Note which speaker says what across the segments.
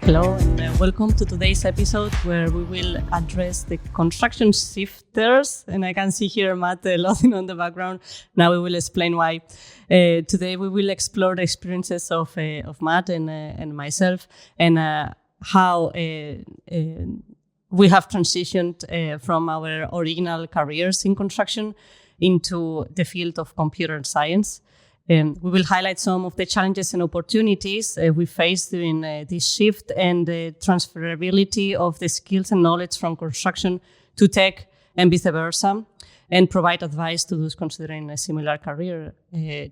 Speaker 1: Hello and welcome to today's episode where we will address the construction shifters. And I can see here Matt loading on the background. Now we will explain why. Today we will explore the experiences of Matt and myself and how we have transitioned from our original careers in construction into the field of computer science. We will highlight some of the challenges and opportunities we face during this shift and the transferability of the skills and knowledge from construction to tech and vice versa, and provide advice to those considering a similar career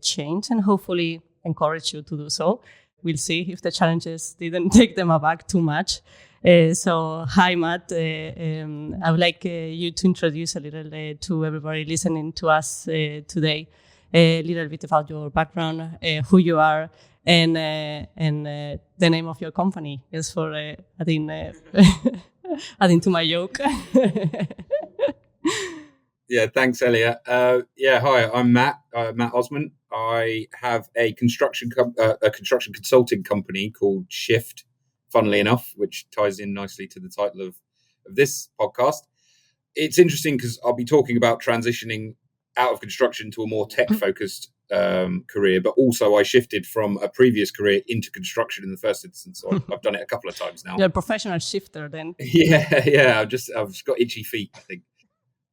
Speaker 1: change and hopefully encourage you to do so. We'll see if the challenges didn't take them aback too much. So, hi, Matt. I would like you to introduce a little to everybody listening to us today. A little bit about your background, who you are, and the name of your company. Just for adding to my joke.
Speaker 2: Yeah, thanks, Elia. Hi, I'm Matt. Matt Osment. I have a construction consulting company called Shift. Funnily enough, which ties in nicely to the title of this podcast. It's interesting because I'll be talking about transitioning out of construction to a more tech-focused career, but also I shifted from a previous career into construction in the first instance. So I've done it a couple of times now.
Speaker 1: You're a professional shifter then.
Speaker 2: Yeah. I've just got itchy feet, I think.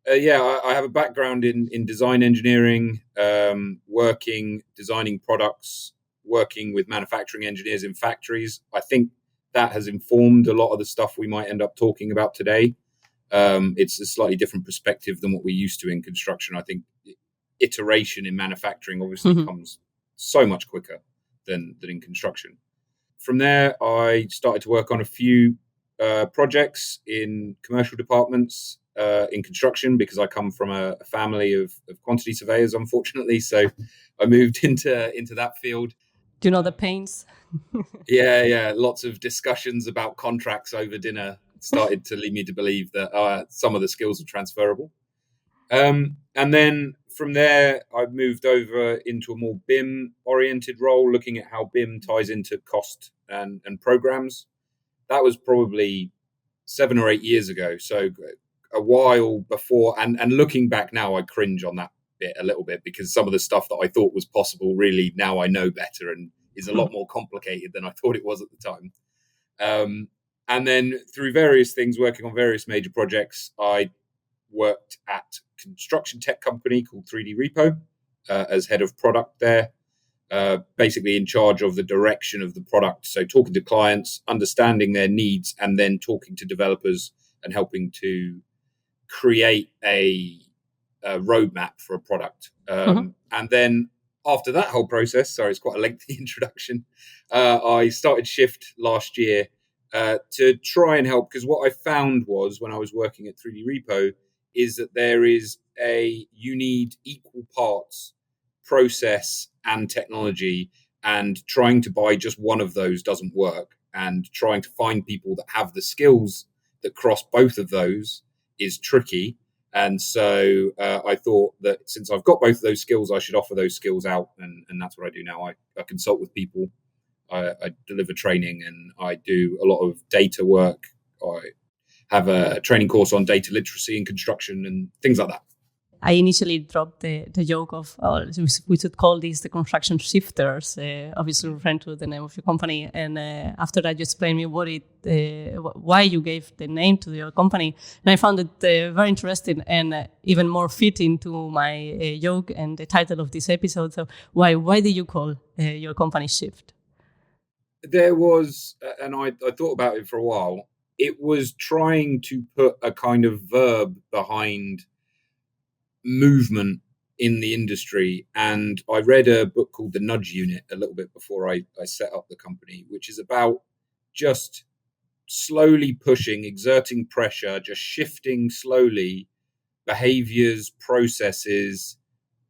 Speaker 2: I have a background in design engineering, designing products, working with manufacturing engineers in factories. I think that has informed a lot of the stuff we might end up talking about today. It's a slightly different perspective than what we're used to in construction. I think iteration in manufacturing obviously comes so much quicker than in construction. From there, I started to work on a few projects in commercial departments in construction because I come from a family of quantity surveyors, unfortunately. So I moved into that field.
Speaker 1: Do you know the pains?
Speaker 2: Yeah. Lots of discussions about contracts over dinner started to lead me to believe that some of the skills are transferable. And then from there, I've moved over into a more BIM-oriented role, looking at how BIM ties into cost and programs. That was probably 7 or 8 years ago, so a while before. And looking back now, I cringe on that bit a little bit because some of the stuff that I thought was possible, really, now I know better and is a lot more complicated than I thought it was at the time. And then through various things, working on various major projects, I worked at a construction tech company called 3D Repo as head of product there, basically in charge of the direction of the product. So talking to clients, understanding their needs, and then talking to developers and helping to create a roadmap for a product. And then after that whole process, sorry, it's quite a lengthy introduction, I started Shift last year to try and help, because what I found was when I was working at 3D Repo is that you need equal parts process and technology, and trying to buy just one of those doesn't work, and trying to find people that have the skills that cross both of those is tricky. And so I thought that since I've got both of those skills, I should offer those skills out, and that's what I do now. I consult with people. I deliver training, and I do a lot of data work. I have a training course on data literacy in construction and things like that.
Speaker 1: I initially dropped the joke of, we should call these the construction shifters, obviously referring to the name of your company. And after that, you explained me why you gave the name to your company. And I found it very interesting and even more fitting to my joke and the title of this episode. So why did you call your company Shift?
Speaker 2: There was, and I thought about it for a while, it was trying to put a kind of verb behind movement in the industry. And I read a book called The Nudge Unit a little bit before I set up the company, which is about just slowly pushing, exerting pressure, just shifting slowly behaviors, processes,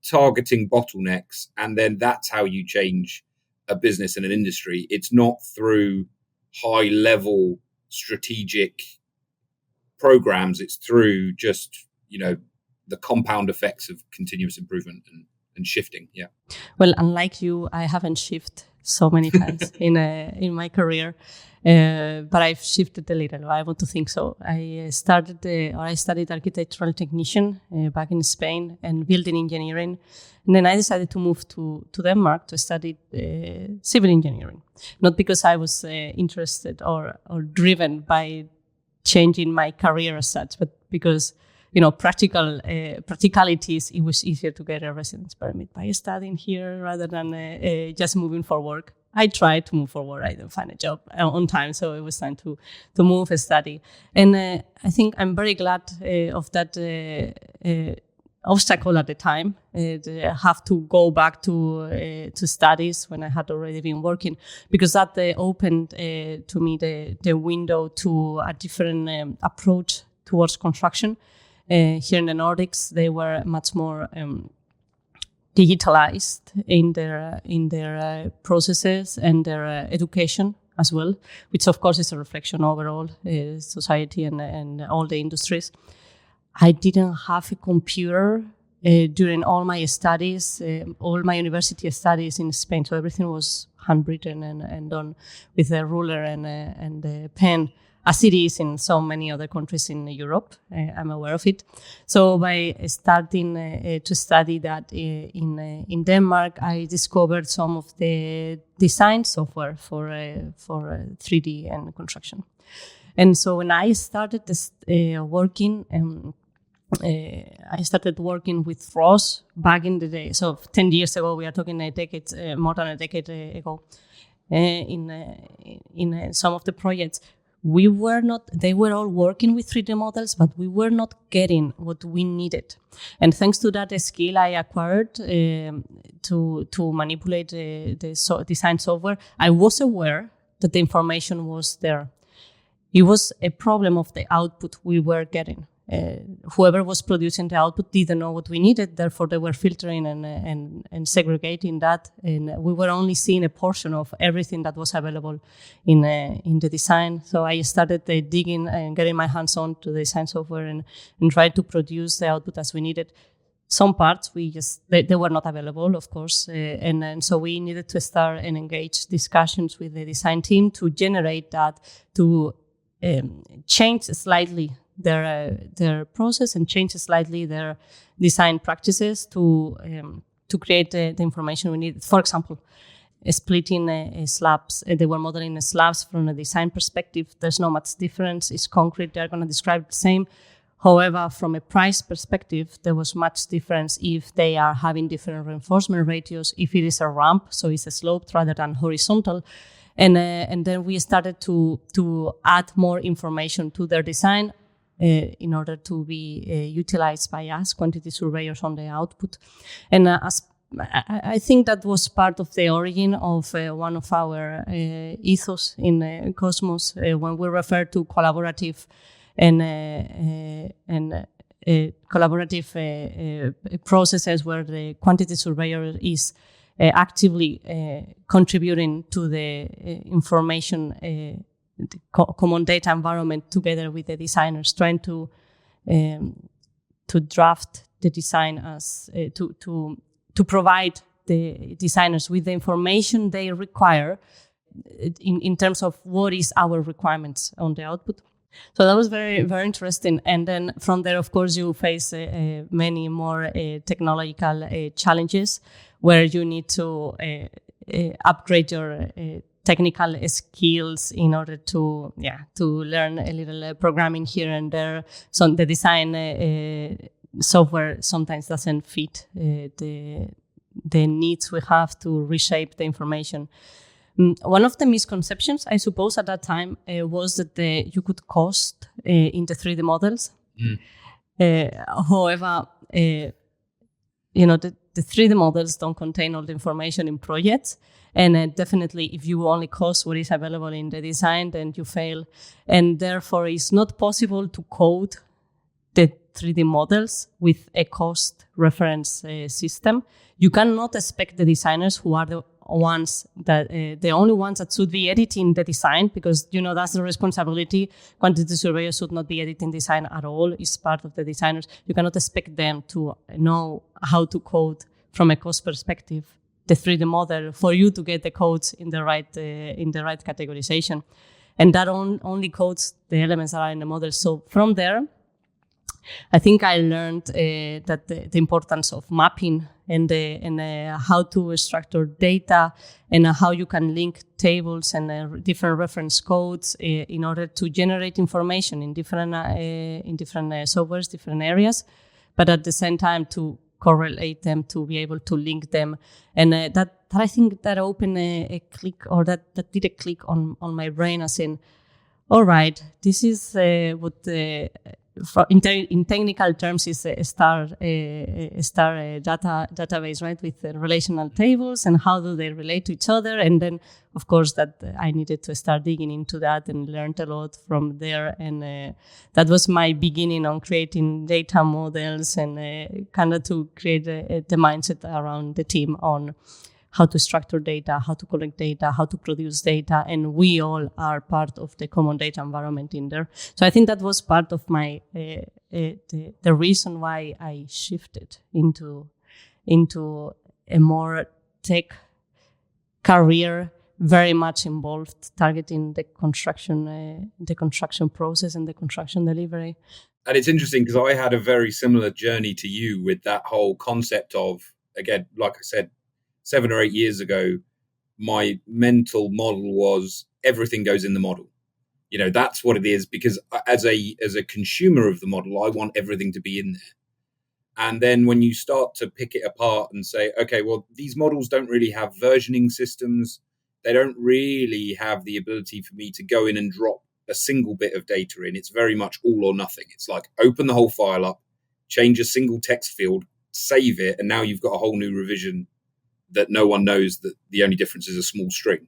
Speaker 2: targeting bottlenecks. And then that's how you change a business and an industry. It's not through high level strategic programs. It's through just, the compound effects of continuous improvement and shifting. Yeah.
Speaker 1: Well, unlike you, I haven't shifted so many times in my career. But I've shifted a little. I want to think so. I studied architectural technician back in Spain and building engineering. And then I decided to move to Denmark to study civil engineering. Not because I was interested or driven by changing my career as such, but because, practicalities, it was easier to get a residence permit by studying here rather than just moving for work. I tried to move forward. I didn't find a job on time, so it was time to move and study. And I think I'm very glad of that obstacle at the time. To have to go back to studies when I had already been working, because that opened to me the window to a different approach towards construction. Here in the Nordics, they were much more digitalized in their processes and their education as well, which of course is a reflection overall society and all the industries. I didn't have a computer during all my studies, all my university studies in Spain, so everything was handwritten and done with a ruler and a pen, as it is in so many other countries in Europe. I'm aware of it. So by starting to study that in Denmark, I discovered some of the design software for 3D and construction. And so when I started working, I started working with ROS back in the day. So 10 years ago, we are talking more than a decade ago, in some of the projects. They were all working with 3D models, but we were not getting what we needed. And thanks to that skill I acquired to manipulate the design software, I was aware that the information was there. It was a problem of the output we were getting. Whoever was producing the output didn't know what we needed, therefore they were filtering and segregating that, and we were only seeing a portion of everything that was available in the design. So I started digging and getting my hands on to the design software and tried to produce the output as we needed. Some parts they were not available, of course, and so we needed to start and engage discussions with the design team to generate that, to change slightly their process and change slightly their design practices to create the information we need. For example, splitting slabs. They were modeling slabs from a design perspective. There's not much difference. It's concrete. They're going to describe the same. However, from a price perspective, there was much difference if they are having different reinforcement ratios, if it is a ramp, so it's a sloped rather than horizontal. And then we started to add more information to their design in order to be utilized by us, quantity surveyors, on the output. And I think that was part of the origin of one of our ethos in Cosmos when we refer to collaborative collaborative processes where the quantity surveyor is actively contributing to the information common data environment together with the designers, trying to draft the design as to provide the designers with the information they require in terms of what is our requirements on the output. So that was very, very interesting. And then from there, of course, you face many more technological challenges where you need to upgrade your technical skills in order to learn a little programming here and there. So the design software sometimes doesn't fit the needs we have to reshape the information. One of the misconceptions, I suppose, at that time was that you could cost in the 3D models. However, the 3D models don't contain all the information in projects. And definitely, if you only cost what is available in the design, then you fail. And therefore, it's not possible to code the 3D models with a cost reference system. You cannot expect the designers who are the only ones that should be editing the design, because that's the responsibility. Quantity surveyors should not be editing design at all. It's part of the designers. You cannot expect them to know how to code from a cost perspective the 3D model for you to get the codes in the right categorization, and that only codes the elements that are in the model. So from there, I think I learned that the importance of mapping and how to structure data and how you can link tables and different reference codes in order to generate information in different softwares, different areas, but at the same time to correlate them, to be able to link them, and that I think that opened a click, or that did a click on my brain, as in, all right, this is what in technical terms is a star database, right, with relational tables, and how do they relate to each other. And then, of course, that I needed to start digging into that and learned a lot from there. And that was my beginning on creating data models and kind of to create the mindset around the team on how to structure data, how to collect data, how to produce data, and we all are part of the common data environment in there. So I think that was part of my the reason why I shifted into a more tech career, very much involved targeting the construction process and the construction delivery.
Speaker 2: And it's interesting because I had a very similar journey to you with that whole concept of, again, like I said, 7 or 8 years ago, my mental model was everything goes in the model. You know, that's what it is, because as a consumer of the model, I want everything to be in there. And then when you start to pick it apart and say, okay, well, these models don't really have versioning systems. They don't really have the ability for me to go in and drop a single bit of data in. It's very much all or nothing. It's like open the whole file up, change a single text field, save it, and now you've got a whole new revision that no one knows that the only difference is a small string.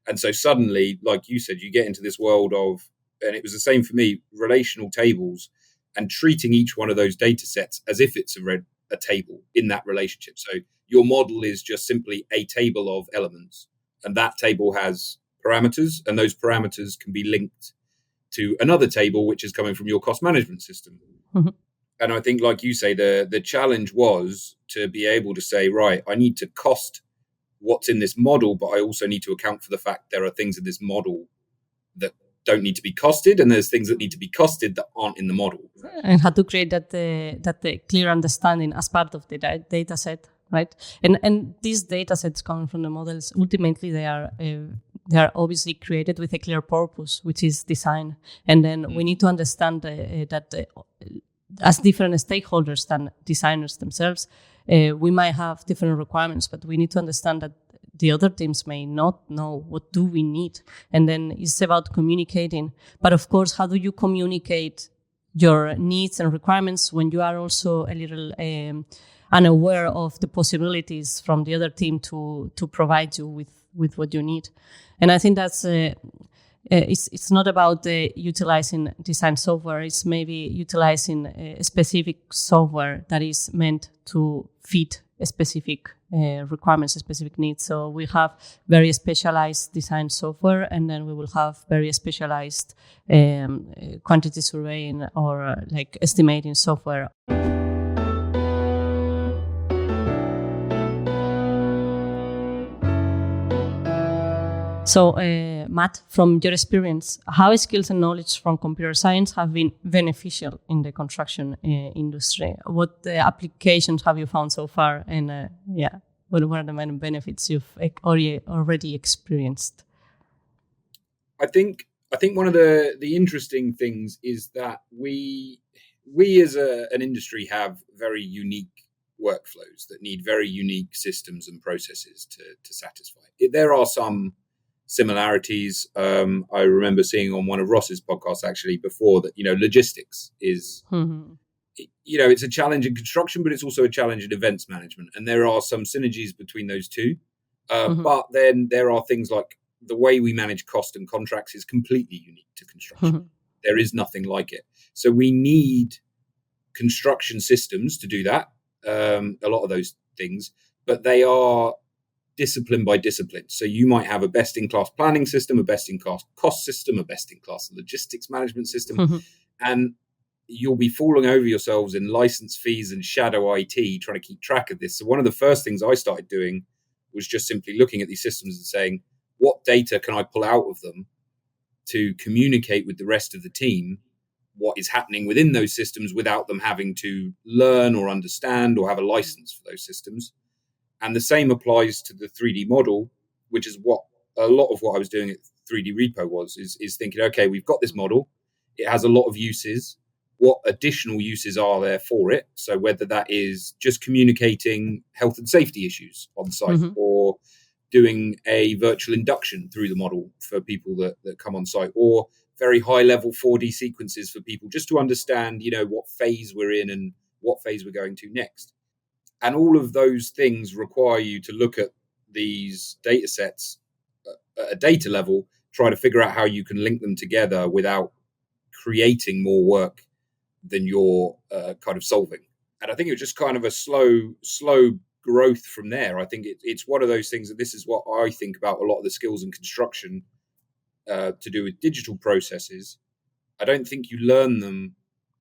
Speaker 2: And so suddenly, like you said, you get into this world of, and it was the same for me, relational tables, and treating each one of those data sets as if it's a table in that relationship. So your model is just simply a table of elements, and that table has parameters, and those parameters can be linked to another table, which is coming from your cost management system. Mm-hmm. And I think, like you say, the challenge was to be able to say, right, I need to cost what's in this model, but I also need to account for the fact there are things in this model that don't need to be costed, and there's things that need to be costed that aren't in the model.
Speaker 1: And how to create that clear understanding as part of the data set, right? And these data sets coming from the models, ultimately they are obviously created with a clear purpose, which is design. And then we need to understand that as different stakeholders than designers themselves, we might have different requirements, but we need to understand that the other teams may not know what do we need. And then it's about communicating. But of course, how do you communicate your needs and requirements when you are also a little unaware of the possibilities from the other team to provide you with what you need? And I think that's it's not about utilizing design software. It's maybe utilizing a specific software that is meant to fit a specific requirements, a specific needs. So we have very specialized design software, and then we will have very specialized quantity surveying or like estimating software. So, Matt, from your experience, how skills and knowledge from computer science have been beneficial in the construction industry? What applications have you found so far? And what are the main benefits you've already experienced?
Speaker 2: I think one of the interesting things is that we as an industry have very unique workflows that need very unique systems and processes to satisfy. There are some similarities. I remember seeing on one of Ross's podcasts actually before that, logistics is, it's a challenge in construction, but it's also a challenge in events management. And there are some synergies between those two. But then there are things like the way we manage cost and contracts is completely unique to construction. There is nothing like it. So we need construction systems to do that. A lot of those things, but they are discipline by discipline. So you might have a best-in-class planning system, a best-in-class cost system, a best-in-class logistics management system, and you'll be falling over yourselves in license fees and shadow IT trying to keep track of this. So one of the first things I started doing was just simply looking at these systems and saying, what data can I pull out of them to communicate with the rest of the team what is happening within those systems without them having to learn or understand or have a license for those systems. And the same applies to the 3D model, which is what a lot of what I was doing at 3D Repo is thinking, okay, we've got this model. It has a lot of uses. What additional uses are there for it? So whether that is just communicating health and safety issues on site, or doing a virtual induction through the model for people that come on site, or very high level 4D sequences for people just to understand, what phase we're in and what phase we're going to next. And all of those things require you to look at these data sets at a data level, try to figure out how you can link them together without creating more work than you're kind of solving. And I think it was just kind of a slow growth from there. I think it's one of those things that this is what I think about a lot of the skills in construction to do with digital processes. I don't think you learn them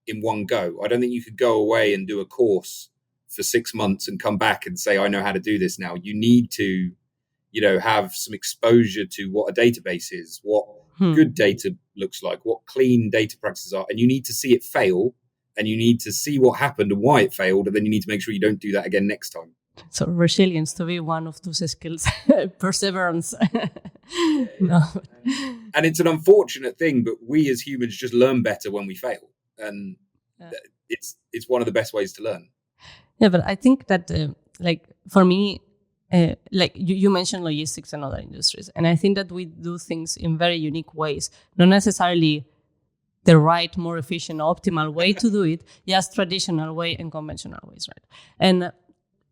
Speaker 2: in one go. I don't think you could go away and do a course for 6 months and come back and say, I know how to do this now. You need to, have some exposure to what a database is, what good data looks like, what clean data practices are. And you need to see it fail, and you need to see what happened and why it failed. And then you need to make sure you don't do that again next time.
Speaker 1: So resilience to be one of those skills, perseverance. No.
Speaker 2: And it's an unfortunate thing, but we as humans just learn better when we fail. And it's one of the best ways to learn.
Speaker 1: Yeah, but I think that for me, you mentioned logistics and other industries. And I think that we do things in very unique ways, not necessarily the right, more efficient, optimal way to do it, just traditional way and conventional ways, right? And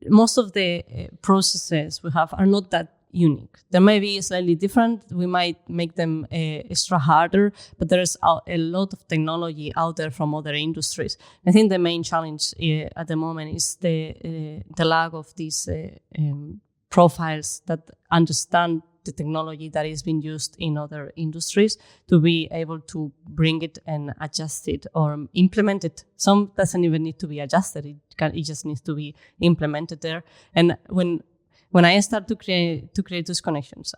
Speaker 1: most of the processes we have are not that unique. They may be slightly different. We might make them extra harder, but there's a lot of technology out there from other industries. I think the main challenge at the moment is the lack of these profiles that understand the technology that is being used in other industries to be able to bring it and adjust it or implement it. Some doesn't even need to be adjusted. It just needs to be implemented there. And when I start to create those connections,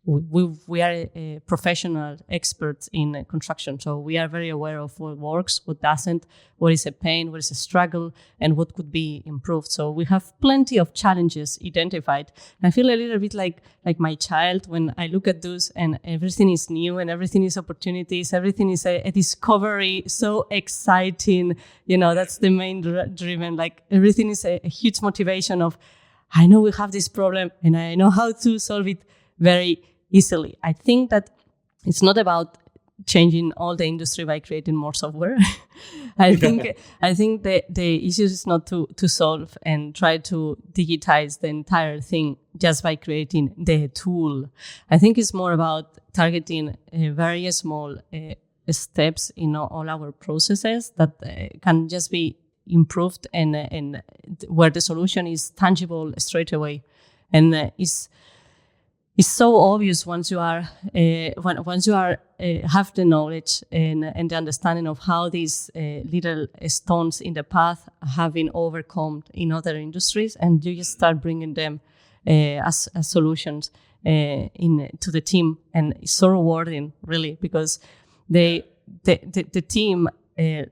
Speaker 1: we are professional experts in construction, so we are very aware of what works, what doesn't, what is a pain, what is a struggle, and what could be improved. So we have plenty of challenges identified. I feel a little bit like my child when I look at those and everything is new and everything is opportunities, everything is a discovery, so exciting. That's the main driven. Like everything is a huge motivation of, I know we have this problem and I know how to solve it very easily. I think that it's not about changing all the industry by creating more software. I think the issue is not to solve and try to digitize the entire thing just by creating the tool. I think it's more about targeting very small steps in all our processes that can just be improved and where the solution is tangible straight away, and it's so obvious once you are have the knowledge and the understanding of how these little stones in the path have been overcome in other industries, and you just start bringing them as solutions to the team, and it's so rewarding, really, because the team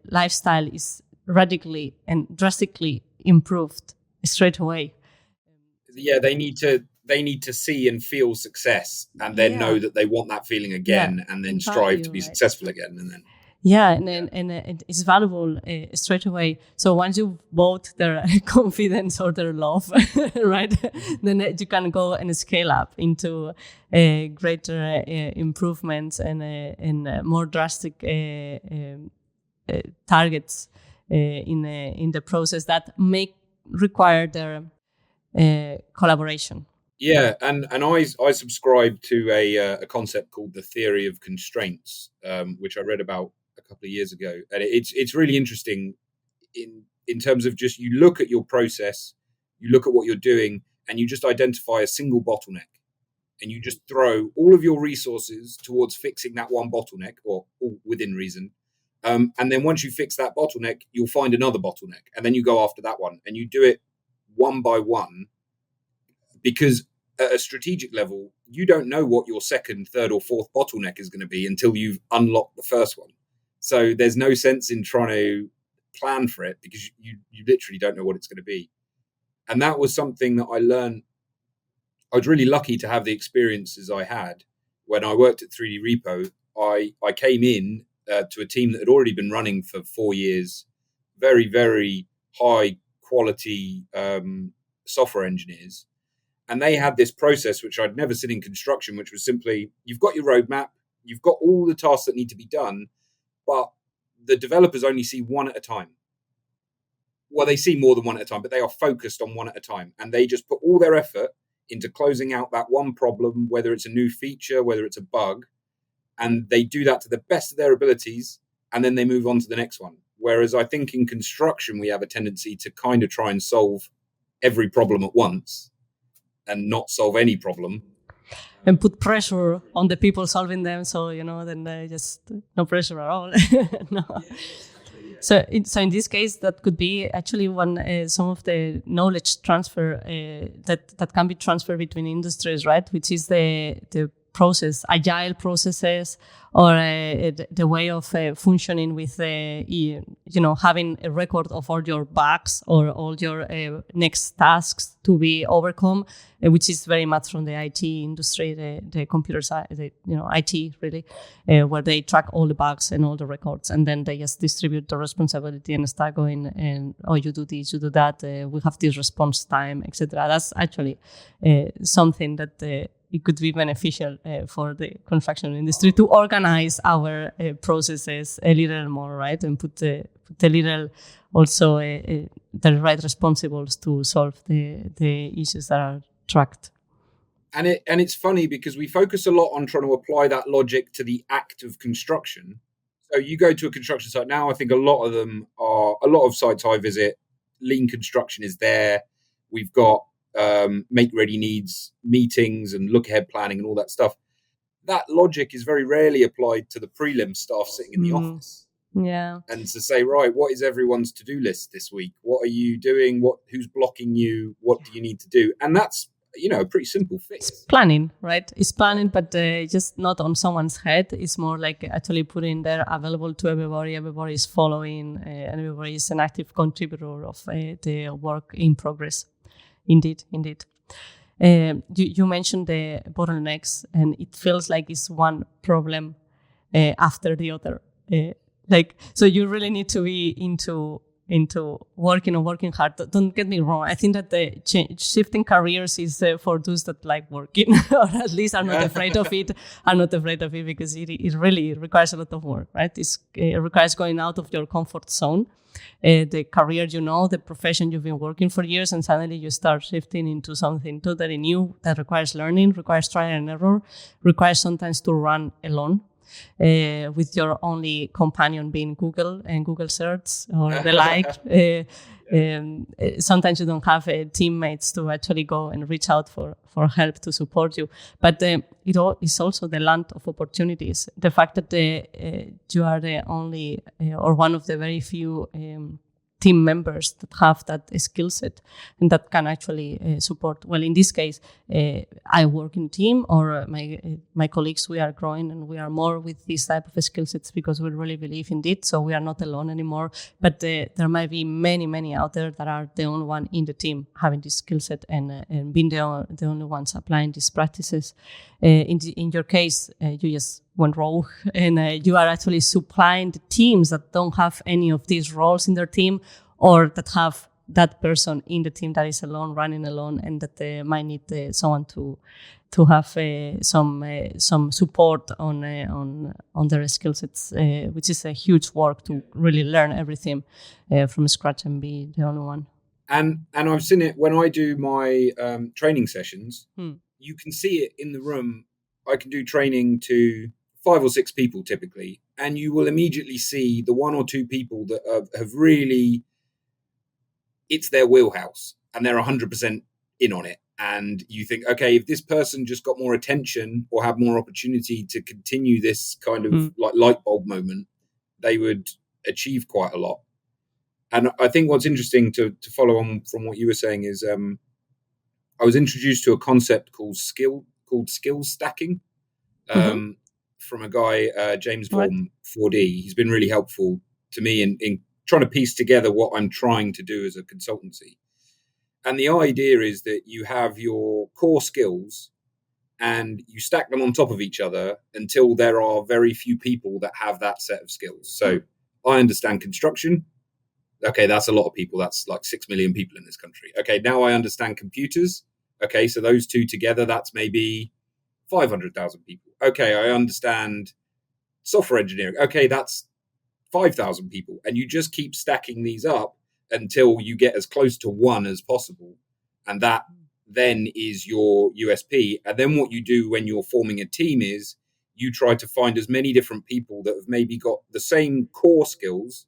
Speaker 1: lifestyle is radically and drastically improved straight away.
Speaker 2: Yeah, they need to see and feel success, and then know that they want that feeling again, and then strive to be successful again, and then
Speaker 1: and it's valuable straight away. So once you vote their confidence or their love, right, then you can go and scale up into greater improvements and more drastic targets in the process that may require their collaboration.
Speaker 2: Yeah, and I subscribe to a concept called the theory of constraints, which I read about a couple of years ago, and it's really interesting in terms of just, you look at your process, you look at what you're doing, and you just identify a single bottleneck, and you just throw all of your resources towards fixing that one bottleneck, or all within reason. And then once you fix that bottleneck, you'll find another bottleneck, and then you go after that one, and you do it one by one, because at a strategic level, you don't know what your second, third, or fourth bottleneck is going to be until you've unlocked the first one. So there's no sense in trying to plan for it because you literally don't know what it's going to be. And that was something that I learned. I was really lucky to have the experiences I had when I worked at 3D Repo. I came in to a team that had already been running for 4 years, very, very high quality software engineers. And they had this process, which I'd never seen in construction, which was simply, you've got your roadmap, you've got all the tasks that need to be done, but the developers only see one at a time. Well, they see more than one at a time, but they are focused on one at a time. And they just put all their effort into closing out that one problem, whether it's a new feature, whether it's a bug. And they do that to the best of their abilities, and then they move on to the next one. Whereas I think in construction, we have a tendency to kind of try and solve every problem at once and not solve any problem.
Speaker 1: And put pressure on the people solving them. So, then just no pressure at all. No. So in this case, that could be actually some of the knowledge transfer that can be transferred between industries, right? Which is the process, agile processes, or the way of functioning with, having a record of all your bugs or all your next tasks to be overcome, which is very much from the IT industry, the computer side, IT really, where they track all the bugs and all the records, and then they just distribute the responsibility and start going and, you do this, you do that, we have this response time, etc. That's actually something that it could be beneficial for the construction industry to organize our processes a little more, right? And put a little also the right responsibles to solve the issues that are tracked.
Speaker 2: And it's funny because we focus a lot on trying to apply that logic to the act of construction. So you go to a construction site now, I think a lot of sites I visit, lean construction is there. We've got make ready needs meetings and look ahead planning and all that stuff. That logic is very rarely applied to the prelim staff sitting in the office.
Speaker 1: Yeah.
Speaker 2: And to say, right, what is everyone's to-do list this week? What are you doing? Who's blocking you? What do you need to do? And that's, a pretty simple fix.
Speaker 1: It's planning, right? It's planning, but just not on someone's head. It's more like actually putting there available to everybody. Everybody is following, and everybody is an active contributor of the work in progress. Indeed. You mentioned the bottlenecks, and it feels like it's one problem after the other. So you really need to be into working hard. Don't get me wrong. I think that the shifting careers is for those that like working, or at least are not afraid of it. Because it really requires a lot of work, right? It requires going out of your comfort zone. The career, the profession you've been working for years, and suddenly you start shifting into something totally new that requires learning, requires trial and error, requires sometimes to run alone, with your only companion being Google and Google search or the like. Sometimes you don't have teammates to actually go and reach out for help to support you. But it is also the land of opportunities. The fact that you are the only or one of the very few team members that have that skill set and that can actually support. Well, in this case, I work in a team, or my colleagues, we are growing and we are more with this type of skill sets because we really believe in it. So we are not alone anymore. But there might be many, many out there that are the only one in the team having this skill set and being the only ones applying these practices. In your case, you just went rogue, and you are actually supplying the teams that don't have any of these roles in their team, or that have that person in the team that is alone, running alone, and that might need someone to have some support on their skill sets, which is a huge work to really learn everything from scratch and be the only one.
Speaker 2: And I've seen it when I do my training sessions. You can see it in the room. I can do training to 5 or 6 people typically, and you will immediately see the 1 or 2 people that have really, it's their wheelhouse and they're 100% in on it. And you think, okay, if this person just got more attention or had more opportunity to continue this kind of like light bulb moment, they would achieve quite a lot. And I think what's interesting to follow on from what you were saying is I was introduced to a concept called skill stacking from a guy, James Vorm, 4D. He's been really helpful to me in trying to piece together what I'm trying to do as a consultancy. And the idea is that you have your core skills and you stack them on top of each other until there are very few people that have that set of skills. So I understand construction. Okay, that's a lot of people. That's like 6 million people in this country. Okay, now I understand computers. Okay, so those two together, that's maybe 500,000 people. Okay, I understand software engineering. Okay, that's 5,000 people. And you just keep stacking these up until you get as close to one as possible. And that then is your USP. And then what you do when you're forming a team is you try to find as many different people that have maybe got the same core skills,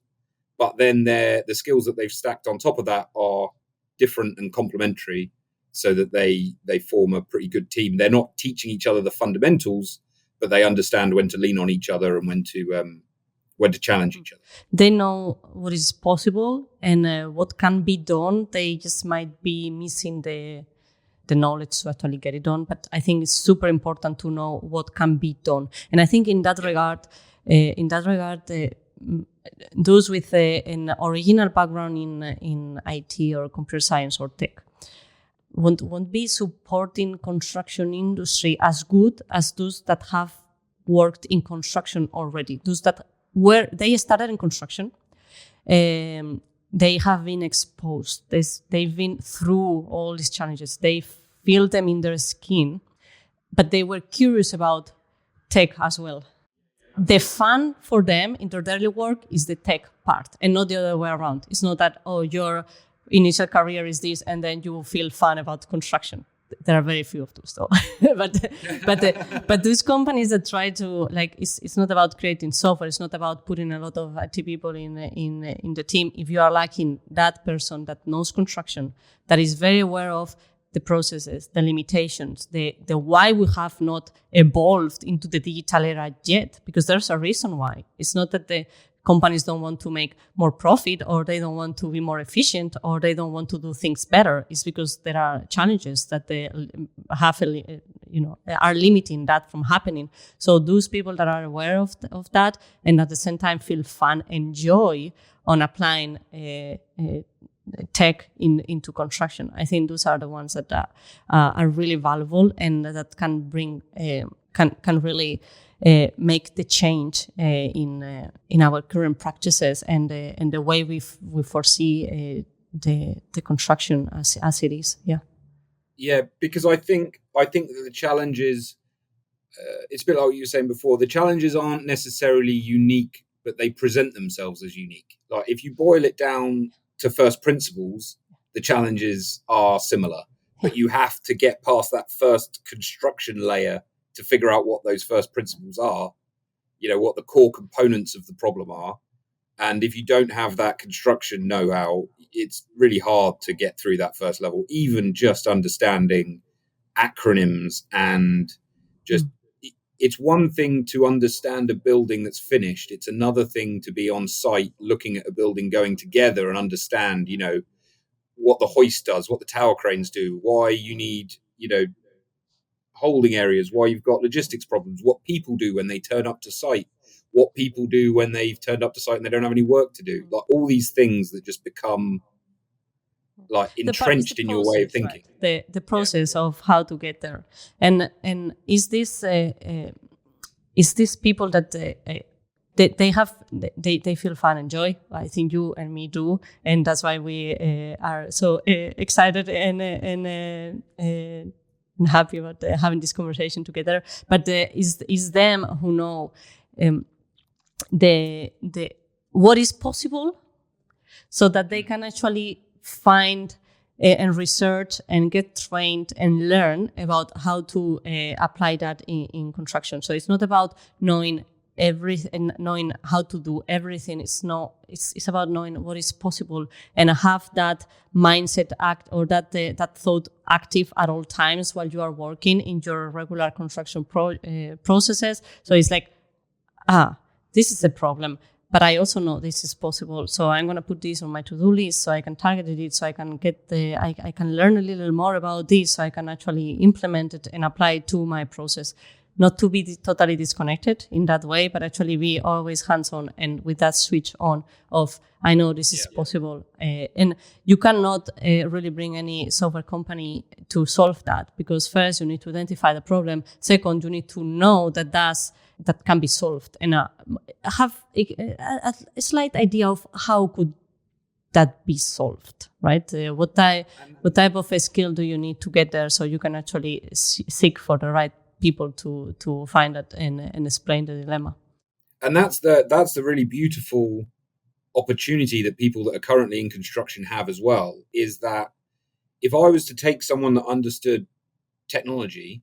Speaker 2: but then the skills that they've stacked on top of that are different and complementary so that they form a pretty good team. They're not teaching each other the fundamentals, but they understand when to lean on each other and when to challenge each other.
Speaker 1: They know what is possible and what can be done. They just might be missing the knowledge to actually get it done. But I think it's super important to know what can be done. And I think in that regard, those with an original background in IT or computer science or tech won't be supporting construction industry as good as those that have worked in construction already. Those that they started in construction, they have been exposed. They've been through all these challenges. They feel them in their skin, but they were curious about tech as well. The fun for them in their daily work is the tech part and not the other way around. It's not that, your initial career is this and then you will feel fun about construction. There are very few of those though. but those companies that try to it's not about creating software. It's not about putting a lot of IT people in the team. If you are lacking that person that knows construction, that is very aware of the processes, the limitations, the why we have not evolved into the digital era yet, because there's a reason why. It's not that the companies don't want to make more profit or they don't want to be more efficient or they don't want to do things better. It's because there are challenges that they have, are limiting that from happening. So those people that are aware of that and at the same time feel fun and joy on applying tech into construction, I think those are the ones that are really valuable and that can bring can really make the change in our current practices and the way we foresee the construction as it is.
Speaker 2: Yeah, because I think that the challenges, it's a bit like what you were saying before. The challenges aren't necessarily unique, but they present themselves as unique. Like if you boil it down to first principles, the challenges are similar, but you have to get past that first construction layer to figure out what those first principles are, what the core components of the problem are. And if you don't have that construction know-how, it's really hard to get through that first level, even just understanding acronyms and just, it's one thing to understand a building that's finished. It's another thing to be on site looking at a building going together and understand, what the hoist does, what the tower cranes do, why you need, holding areas, why you've got logistics problems, what people do when they turn up to site, what people do when they've turned up to site and they don't have any work to do. Like all these things that just become like entrenched in your way of thinking.
Speaker 1: Right? The process of how to get there. And is this people that they feel fun and joy? I think you and me do, and that's why we are so excited and happy about having this conversation together. But is them who know the what is possible, so that they can actually find and research and get trained and learn about how to apply that in construction. So it's not about knowing everything, knowing how to do everything. It's about knowing what is possible and have that mindset that thought active at all times while you are working in your regular construction processes. So it's like, this is a problem. but I also know this is possible. So I'm going to put this on my to-do list so I can target it, so I can I can learn a little more about this, so I can actually implement it and apply it to my process. Not to be totally disconnected in that way, but actually be always hands-on and with that switch on of, I know this is possible. And you cannot really bring any software company to solve that, because first you need to identify the problem. Second, you need to know that that can be solved, and have a slight idea of how could that be solved, right? What type of a skill do you need to get there, so you can actually seek for the right people to find that and explain the dilemma.
Speaker 2: And that's the really beautiful opportunity that people that are currently in construction have as well, is that if I was to take someone that understood technology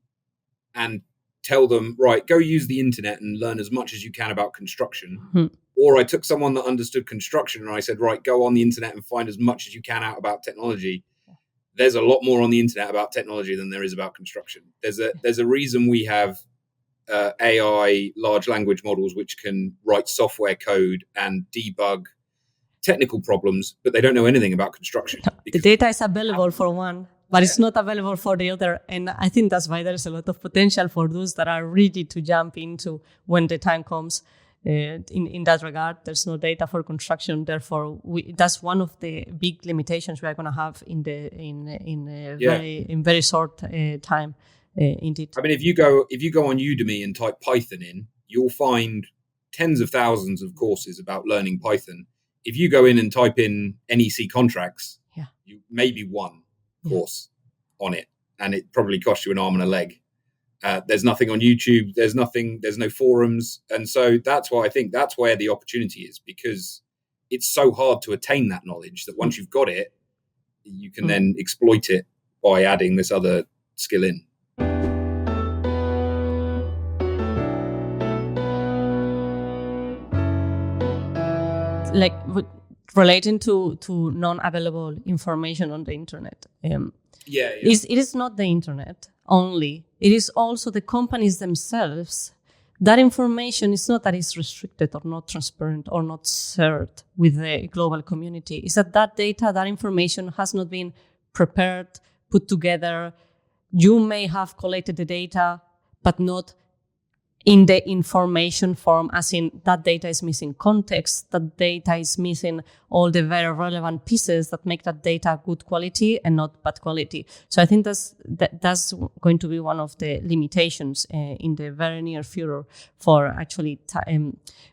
Speaker 2: and tell them, right, go use the internet and learn as much as you can about construction, or I took someone that understood construction and I said, right, go on the internet and find as much as you can out about technology, there's a lot more on the internet about technology than there is about construction. There's a reason we have AI large language models which can write software code and debug technical problems, but they don't know anything about construction.
Speaker 1: The data is available for one, but it's not available for the other. And I think that's why there's a lot of potential for those that are ready to jump into when the time comes. In that regard, there's no data for construction. Therefore, that's one of the big limitations we are going to have in very short time. Indeed.
Speaker 2: I mean, if you go on Udemy and type Python in, you'll find tens of thousands of courses about learning Python. If you go in and type in NEC contracts, you maybe one course on it, and it probably costs you an arm and a leg. There's nothing on YouTube. There's no forums. And so that's why I think that's where the opportunity is, because it's so hard to attain that knowledge that once you've got it, you can then exploit it by adding this other skill in.
Speaker 1: Like relating to non-available information on the internet. It is not the internet only. It is also the companies themselves. That information is not that it's restricted or not transparent or not shared with the global community. It's that data, that information has not been prepared, put together. You may have collected the data, but not in the information form, as in that data is missing context, that data is missing all the very relevant pieces that make that data good quality and not bad quality. So I think that's going to be one of the limitations in the very near future for actually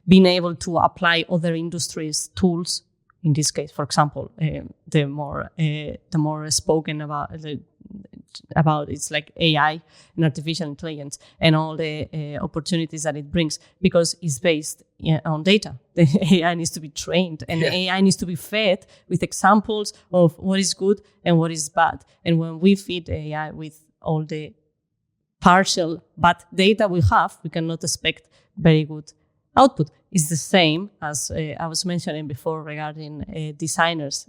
Speaker 1: being able to apply other industries' tools. In this case, for example, the more spoken about it's like AI and artificial intelligence and all the opportunities that it brings, because it's based on data. The AI needs to be trained, and the AI needs to be fed with examples of what is good and what is bad. And when we feed the AI with all the partial bad data we have, we cannot expect very good output. Is the same as I was mentioning before regarding designers.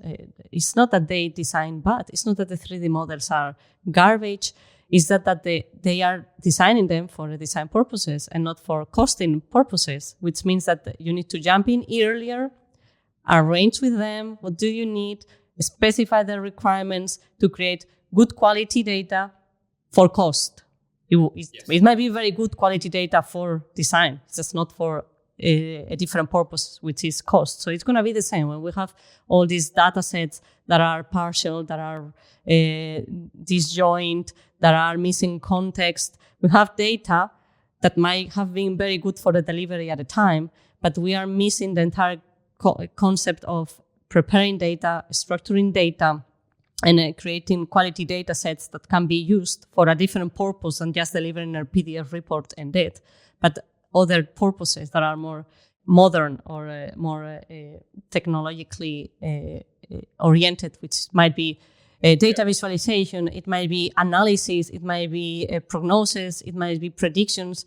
Speaker 1: It's not that they design bad. It's not that the 3D models are garbage. It's that they are designing them for design purposes and not for costing purposes, which means that you need to jump in earlier, arrange with them what do you need, specify the requirements to create good quality data for cost. It might be very good quality data for design. It's just not for a different purpose, which is cost. So it's going to be the same when we have all these data sets that are partial, that are disjoint, that are missing context. We have data that might have been very good for the delivery at a time, but we are missing the entire concept of preparing data, structuring data, and creating quality data sets that can be used for a different purpose than just delivering a PDF report and that, but other purposes that are more modern or more technologically oriented, which might be data visualization, it might be analysis, it might be prognosis, it might be predictions,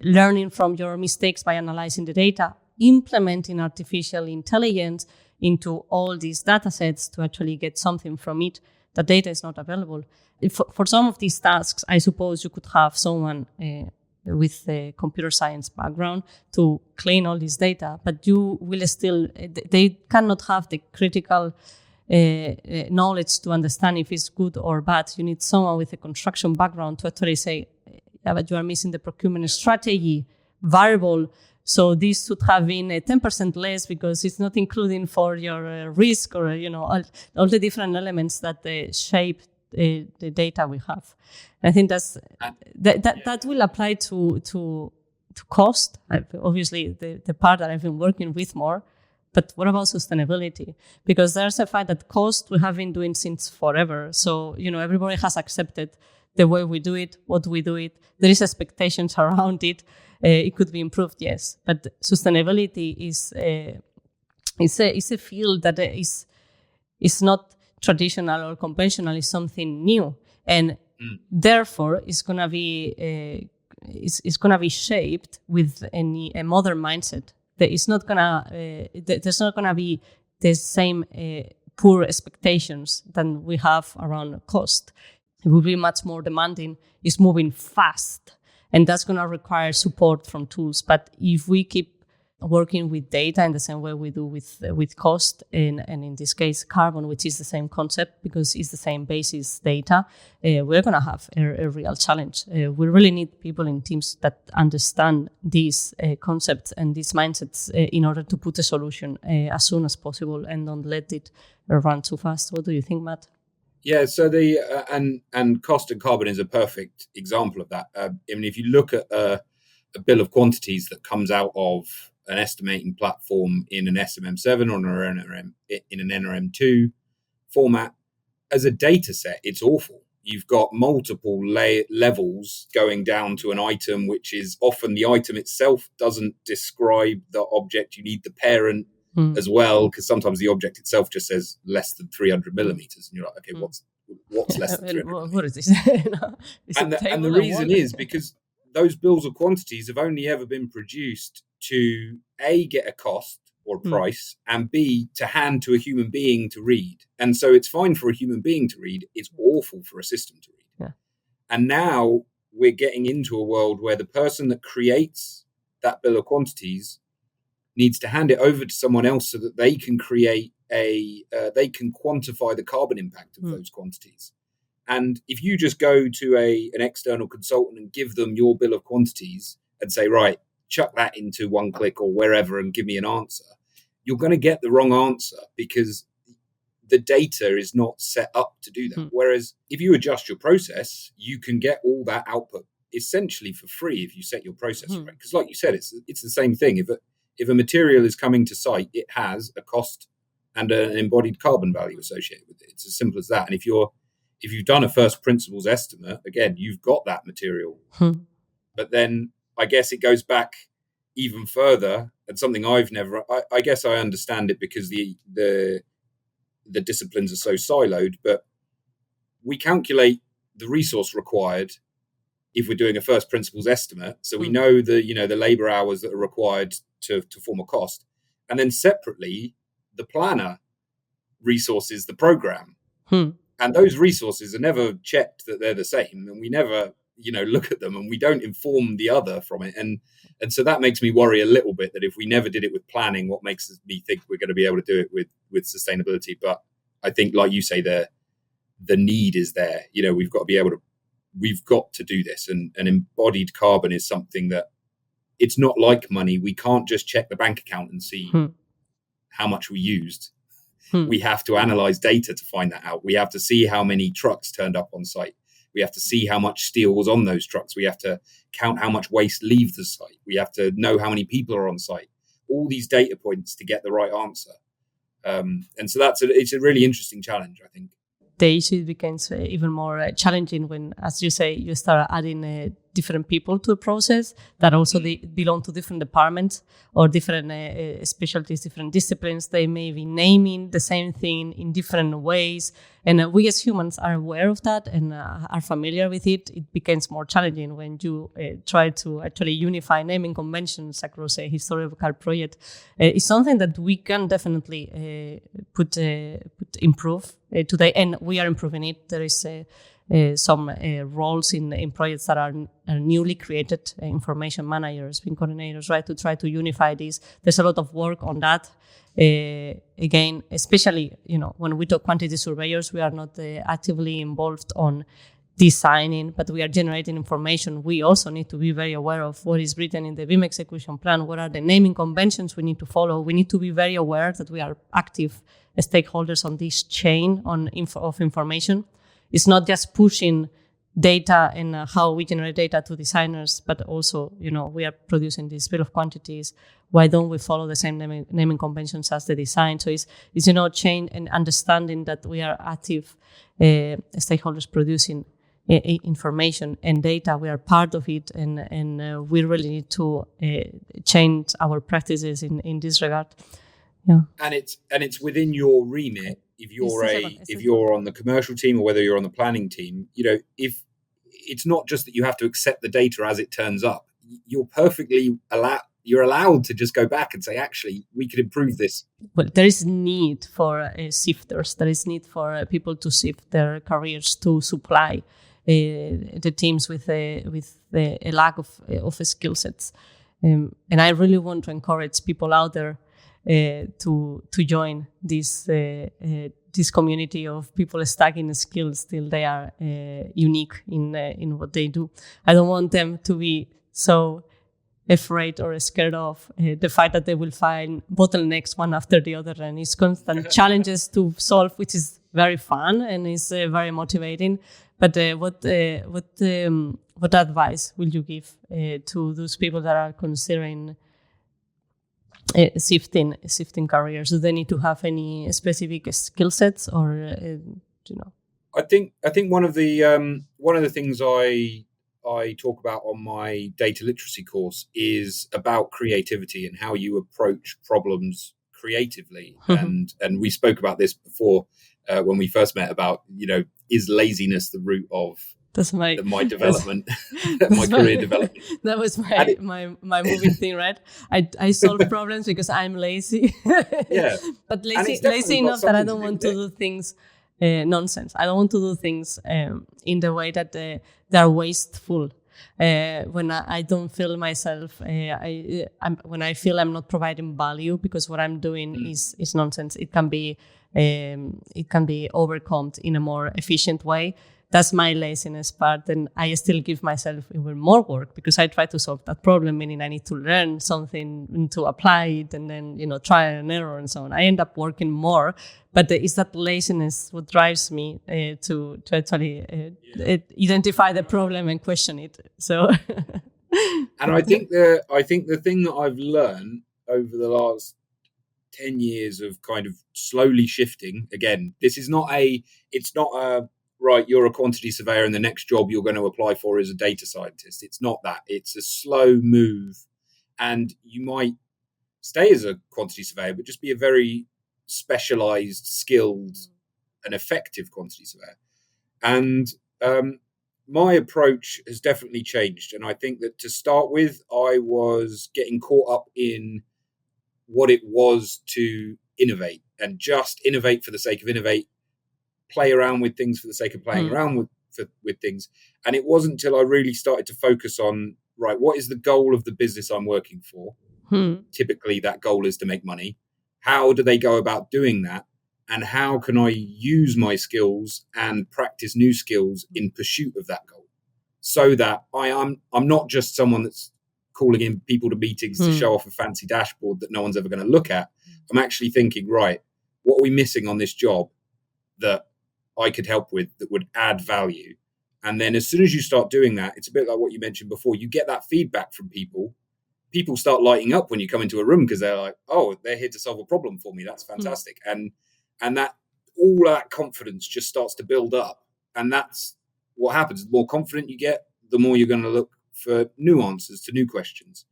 Speaker 1: learning from your mistakes by analyzing the data, implementing artificial intelligence into all these data sets to actually get something from it. The data is not available. For some of these tasks, I suppose you could have someone with a computer science background to clean all this data, but you will still, they cannot have the critical knowledge to understand if it's good or bad. You need someone with a construction background to actually say, yeah, but you are missing the procurement strategy variable. So this should have been 10% less because it's not including for your risk or, all the different elements that shape the data we have. And I think that will apply to cost. Obviously, the part that I've been working with more. But what about sustainability? Because there's a fact that cost we have been doing since forever. So, everybody has accepted the way we do it, what we do it. There is expectations around it. It could be improved, yes. But sustainability is a field that is not traditional or conventional. It's something new, and therefore it's gonna be shaped with a modern mindset. There's not gonna be the same poor expectations than we have around cost. It will be much more demanding. It's moving fast, and that's going to require support from tools. But if we keep working with data in the same way we do with cost, and in this case carbon, which is the same concept because it's the same basis data, we're going to have a real challenge. We really need people in teams that understand these concepts and these mindsets in order to put a solution as soon as possible and don't let it run too fast. What do you think, Matt?
Speaker 2: Yeah, so the and cost and carbon is a perfect example of that. If you look at a bill of quantities that comes out of an estimating platform in an SMM7 or in an NRM2 format, as a data set, it's awful. You've got multiple levels going down to an item, which is often the item itself doesn't describe the object. You need the parent as well, because sometimes the object itself just says less than 300 millimeters, and you're like, okay, what's less than 300? What is this? And the reason is because those bills of quantities have only ever been produced to A, get a cost or price, and B, to hand to a human being to read. And so it's fine for a human being to read. It's awful for a system to read. Yeah. And now we're getting into a world where the person that creates that bill of quantities needs to hand it over to someone else so that they can create they can quantify the carbon impact of those quantities. And if you just go to an external consultant and give them your bill of quantities and say, right, chuck that into One Click or wherever and give me an answer, you're going to get the wrong answer because the data is not set up to do that. Whereas if you adjust your process, you can get all that output essentially for free if you set your process right. Because like you said, it's the same thing. If a material is coming to site, it has a cost and an embodied carbon value associated with it. It's as simple as that. And if you've done a first principles estimate, again, you've got that material. But then I guess it goes back even further, and something I guess I understand it because the disciplines are so siloed, but we calculate the resource required if we're doing a first principles estimate. So we know the labor hours that are required to form a cost. And then separately, the planner resources the program. And those resources are never checked that they're the same. And we never, look at them, and we don't inform the other from it. And so that makes me worry a little bit that if we never did it with planning, what makes me think we're going to be able to do it with sustainability. But I think, like you say, the need is there. We've got to do this. And embodied carbon is something that it's not like money. We can't just check the bank account and see how much we used. We have to analyze data to find that out. We have to see how many trucks turned up on site. We have to see how much steel was on those trucks. We have to count how much waste leaves the site. We have to know how many people are on site. All these data points to get the right answer. And so it's a really interesting challenge, I think.
Speaker 1: The issue becomes even more challenging when, as you say, you start adding different people to the process that also belong to different departments or different specialties, different disciplines. They may be naming the same thing in different ways. And we as humans are aware of that and are familiar with it. It becomes more challenging when you try to actually unify naming conventions across a historical project. It's something that we can definitely improve today, and we are improving it. There is some roles in projects that are newly created, information managers, being coordinators, right, to try to unify this. There's a lot of work on that. Again, especially, when we talk quantity surveyors, we are not actively involved on designing, but we are generating information. We also need to be very aware of what is written in the BIM execution plan. What are the naming conventions we need to follow? We need to be very aware that we are active stakeholders on this chain of information. It's not just pushing data and how we generate data to designers, but also, we are producing this bill of quantities. Why don't we follow the same naming conventions as the design? So it's change and understanding that we are active stakeholders producing information and data. We are part of it, and we really need to change our practices in this regard. Yeah.
Speaker 2: And it's within your remit. If you're on the commercial team or whether you're on the planning team, if it's not just that you have to accept the data as it turns up, you're allowed to just go back and say, actually, we could improve this.
Speaker 1: Well, there is need for sifters. There is need for people to sift their careers, to supply the teams with a lack of skill sets. And I really want to encourage people out there to join this community of people stacking skills till they are unique in what they do. I don't want them to be so afraid or scared of the fact that they will find bottlenecks one after the other, and it's constant challenges to solve, which is very fun and is very motivating. But what advice will you give to those people that are considering shifting careers? Do they need to have any specific skill sets, or
Speaker 2: I think one of the things I talk about on my data literacy course is about creativity and how you approach problems creatively. And we spoke about this before when we first met about, is laziness the root of my development, my career development?
Speaker 1: That was my moving thing, right? I solve problems because I'm lazy.
Speaker 2: Yeah.
Speaker 1: But lazy enough that I don't want to do things nonsense. I don't want to do things in the way that they're wasteful. When I don't feel myself, when I feel I'm not providing value because what I'm doing is nonsense. It can be overcome in a more efficient way. That's my laziness part, and I still give myself even more work because I try to solve that problem, meaning I need to learn something to apply it and then, trial and error and so on. I end up working more, but it's that laziness what drives me to actually identify the problem and question it. So,
Speaker 2: and I think the thing that I've learned over the last 10 years of kind of slowly shifting, again, it's not a right, you're a quantity surveyor and the next job you're going to apply for is a data scientist. It's not that. It's a slow move. And you might stay as a quantity surveyor, but just be a very specialized, skilled and effective quantity surveyor. And my approach has definitely changed. And I think that to start with, I was getting caught up in what it was to innovate and just innovate for the sake of innovate, play around with things for the sake of playing around with things. And it wasn't until I really started to focus on, right, what is the goal of the business I'm working for? Typically that goal is to make money. How do they go about doing that? And how can I use my skills and practice new skills in pursuit of that goal? So that I'm not just someone that's calling in people to meetings to show off a fancy dashboard that no one's ever going to look at. I'm actually thinking, right, what are we missing on this job that I could help with that would add value? And then as soon as you start doing that, it's a bit like what you mentioned before, you get that feedback from people. People start lighting up when you come into a room because they're like, oh, they're here to solve a problem for me. That's fantastic. And that all that confidence just starts to build up. And that's what happens. The more confident you get, the more you're going to look for new answers to new questions.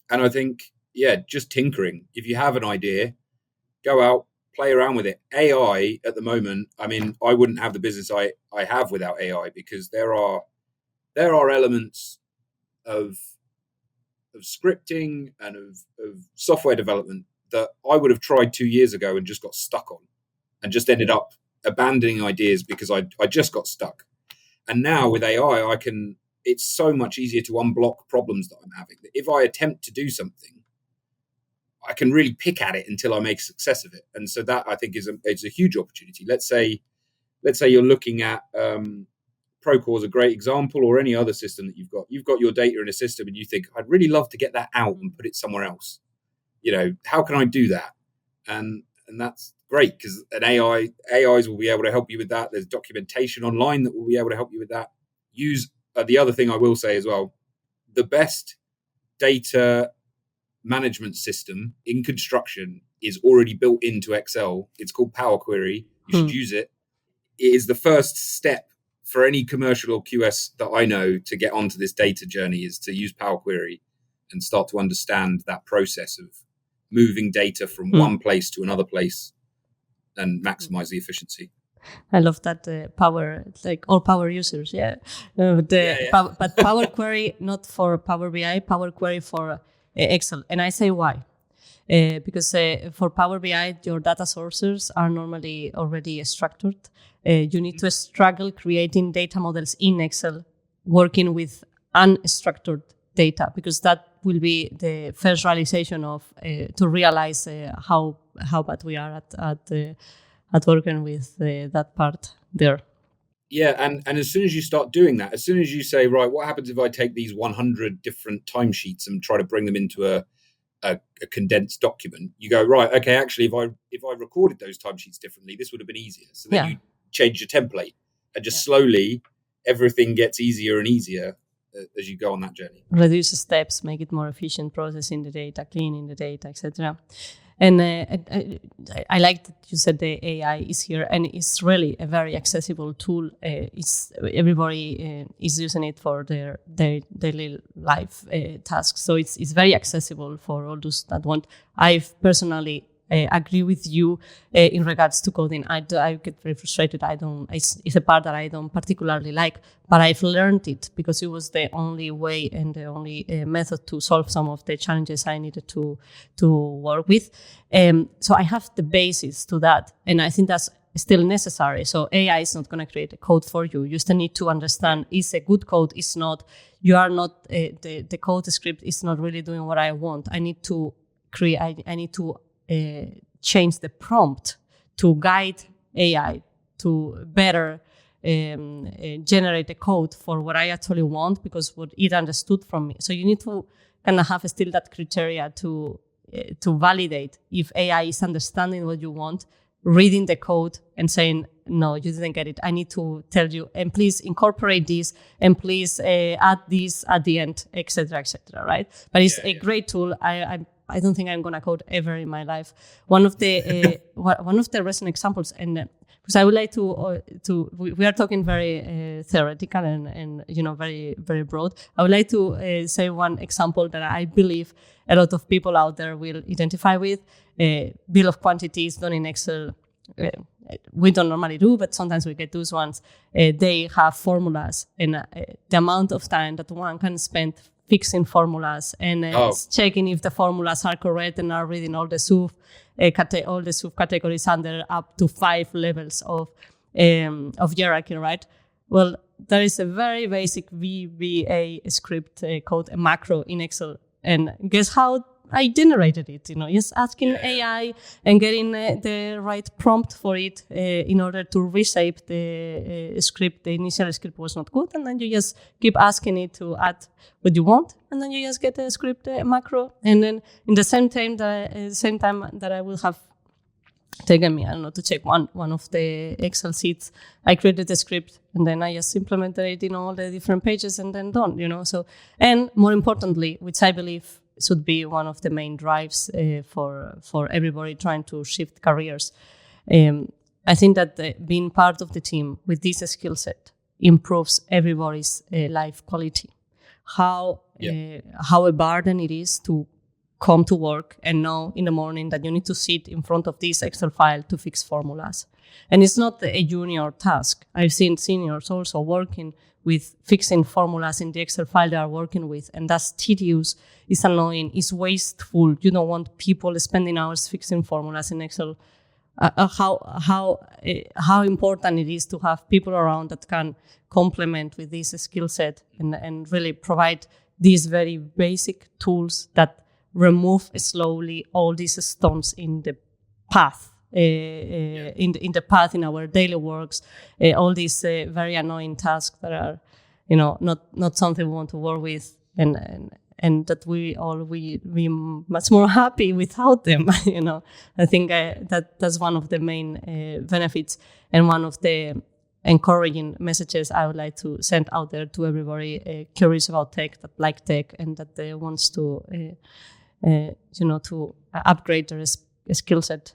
Speaker 2: And I think, just tinkering. If you have an idea, go out, play around with it. AI at the moment, I mean, I wouldn't have the business I have without AI, because there are elements of scripting and of software development that I would have tried 2 years ago and just got stuck on and just ended up abandoning ideas because I just got stuck. And now with AI, it's so much easier to unblock problems that I'm having. That if I attempt to do something, I can really pick at it until I make a success of it. And so that, I think, is a huge opportunity. Let's say you're looking at Procore is a great example, or any other system that you've got your data in a system and you think, I'd really love to get that out and put it somewhere else. How can I do that? And that's great, because AIs will be able to help you with that. There's documentation online that will be able to help you with that. Use the other thing I will say as well, the best data management system in construction is already built into Excel. It's called Power Query. You should use it. It is the first step for any commercial or QS that I know to get onto this data journey, is to use Power Query and start to understand that process of moving data from one place to another place and maximize the efficiency.
Speaker 1: I love that Power, like all Power users, but Power Query not for Power BI, Power Query for Excel. And I say why. Because for Power BI, your data sources are normally already structured. You need to struggle creating data models in Excel, working with unstructured data, because that will be the first realization of to realize how bad we are at working with that part there.
Speaker 2: Yeah, and as soon as you start doing that, as soon as you say, right, what happens if I take these 100 different timesheets and try to bring them into a condensed document? You go, right, okay, actually, if I recorded those timesheets differently, this would have been easier. So then you change your template, and just slowly everything gets easier and easier as you go on that journey.
Speaker 1: Reduce steps, make it more efficient, processing the data, cleaning the data, etc. And I like that you said the AI is here, and it's really a very accessible tool. Everybody is using it for their daily life tasks, so it's very accessible for all those that want. I've personally agree with you in regards to coding. I get very frustrated. It's a part that I don't particularly like, but I've learned it because it was the only way and the only method to solve some of the challenges I needed to work with. So I have the basis to that, and I think that's still necessary. So AI is not going to create a code for you. You still need to understand, is a good code, is not, you are not, the code script is not really doing what I want. I need to change the prompt to guide AI to better generate a code for what I actually want, because what it understood from me. So you need to kind of have still that criteria to validate if AI is understanding what you want, reading the code and saying, no, you didn't get it. I need to tell you, and please incorporate this, and please add this at the end, etc., right? But it's a great tool. I don't think I'm going to code ever in my life. One of the recent examples, and because I would like to we are talking very theoretical and very, very broad. I would like to say one example that I believe a lot of people out there will identify with. Bill of quantities done in Excel. We don't normally do, but sometimes we get those ones. They have formulas, and the amount of time that one can spend fixing formulas and checking if the formulas are correct, and are reading all the subcategories under up to 5 levels of hierarchy, right? Well, there is a very basic VBA script called a macro in Excel, and guess how I generated it? Just asking AI and getting the right prompt for it in order to reshape the script. The initial script was not good, and then you just keep asking it to add what you want, and then you just get a script macro. And then in the same time that I will have taken me, I don't know, to check one of the Excel sheets, I created the script, and then I just implemented it in all the different pages, and then done. So, and more importantly, which I believe should be one of the main drives for everybody trying to shift careers. I think that being part of the team with this skill set improves everybody's life quality. How a burden it is to come to work and know in the morning that you need to sit in front of this Excel file to fix formulas. And it's not a junior task. I've seen seniors also working with fixing formulas in the Excel file they are working with, and that's tedious, it's annoying, it's wasteful. You don't want people spending hours fixing formulas in Excel. how important it is to have people around that can complement with this skill set and really provide these very basic tools that remove slowly all these stones in the path. In the path in our daily works, all these very annoying tasks that are, not something we want to work with, and that we much more happy without them. I think that's one of the main benefits and one of the encouraging messages I would like to send out there to everybody curious about tech, that like tech, and that wants to to upgrade their skill set.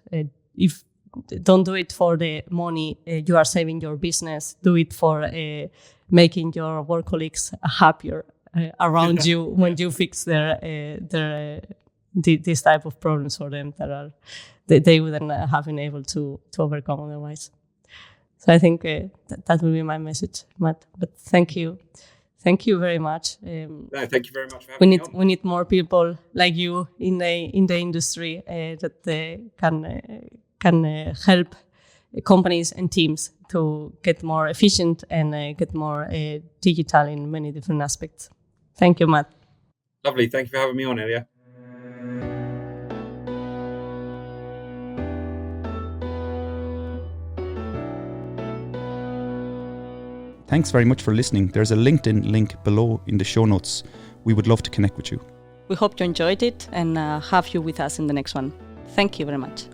Speaker 1: If don't do it for the money you are saving your business, do it for making your work colleagues happier around you when you fix these type of problems for them that they wouldn't have been able to overcome otherwise. So I think that will be my message, Matt. But thank you very much.
Speaker 2: No, thank you very much for having me on.
Speaker 1: We need more people like you in the industry that can help companies and teams to get more efficient and get more digital in many different aspects. Thank you, Matt.
Speaker 2: Lovely. Thank you for having me on, Elia.
Speaker 3: Thanks very much for listening. There's a LinkedIn link below in the show notes. We would love to connect with you.
Speaker 1: We hope you enjoyed it and have you with us in the next one. Thank you very much.